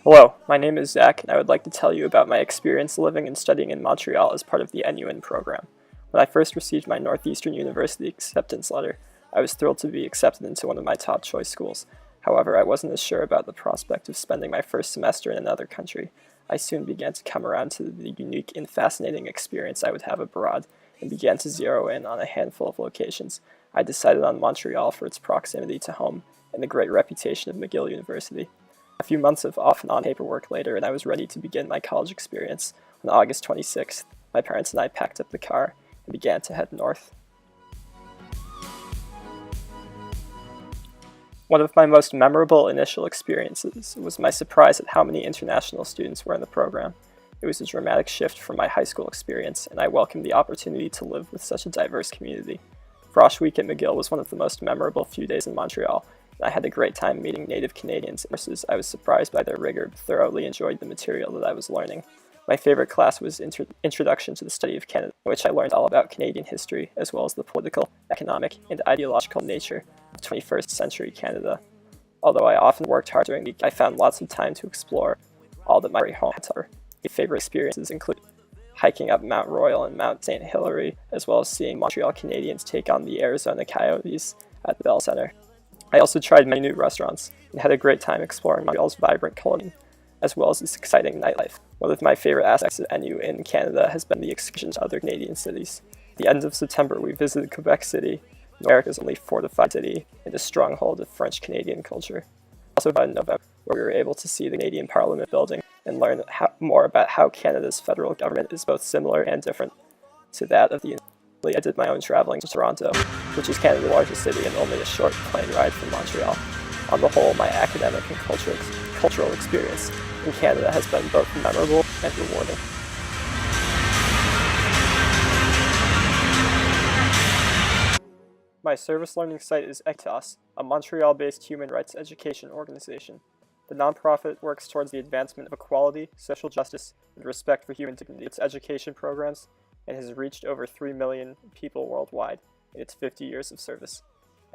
Hello, my name is Zach, and I would like to tell you about my experience living and studying in Montreal as part of the NUN program. When I first received my Northeastern University acceptance letter, I was thrilled to be accepted into one of my top choice schools. However, I wasn't as sure about the prospect of spending my first semester in another country. I soon began to come around to the unique and fascinating experience I would have abroad, and began to zero in on a handful of locations. I decided on Montreal for its proximity to home and the great reputation of McGill University. A few months of off and on paperwork later, and I was ready to begin my college experience. On August 26th, my parents and I packed up the car and began to head north. One of my most memorable initial experiences was my surprise at how many international students were in the program. It was a dramatic shift from my high school experience, and I welcomed the opportunity to live with such a diverse community. Frosh Week at McGill was one of the most memorable few days in Montreal. I had a great time meeting native Canadians. I was surprised by their rigor, but thoroughly enjoyed the material that I was learning. My favorite class was Introduction to the Study of Canada, in which I learned all about Canadian history, as well as the political, economic, and ideological nature of 21st century Canada. Although I often worked hard during the week, I found lots of time to explore all that my home had to offer. My favorite experiences include hiking up Mount Royal and Mount St. Hilary, as well as seeing Montreal Canadiens take on the Arizona Coyotes at the Bell Center. I also tried many new restaurants and had a great time exploring Montreal's vibrant culinary, as well as its exciting nightlife. One of my favorite aspects of NU in Canada has been the excursions to other Canadian cities. At the end of September, we visited Quebec City, America's only fortified city and a stronghold of French-Canadian culture. Also in November, where we were able to see the Canadian Parliament building and learn more about how Canada's federal government is both similar and different to that of the United States. I did my own traveling to Toronto, which is Canada's largest city and only a short plane ride from Montreal. On the whole, my academic and cultural experience in Canada has been both memorable and rewarding. My service learning site is Equitas, a Montreal-based human rights education organization. The nonprofit works towards the advancement of equality, social justice, and respect for human dignity. Its education programs and has reached over 3 million people worldwide in its 50 years of service.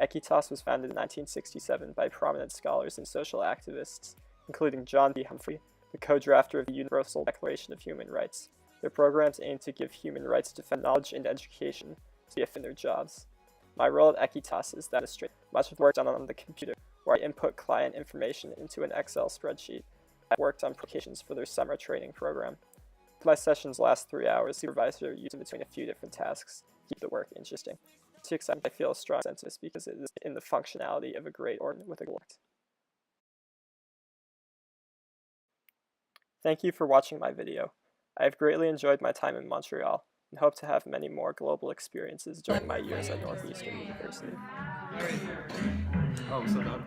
Equitas was founded in 1967 by prominent scholars and social activists, including John B. Humphrey, the co-drafter of the Universal Declaration of Human Rights. Their programs aim to give human rights defend knowledge and education to be in their jobs. My role at Equitas is that administrator. Much of the work done on the computer, where I input client information into an Excel spreadsheet. I worked on applications for their summer training program. My sessions last 3 hours. The supervisor uses between a few different tasks to keep the work interesting. To extent, I feel a strong sense of this because it is in the functionality of a great organ with a goal. Thank you for watching my video. I have greatly enjoyed my time in Montreal and hope to have many more global experiences during my years at Northeastern University. Oh, so done.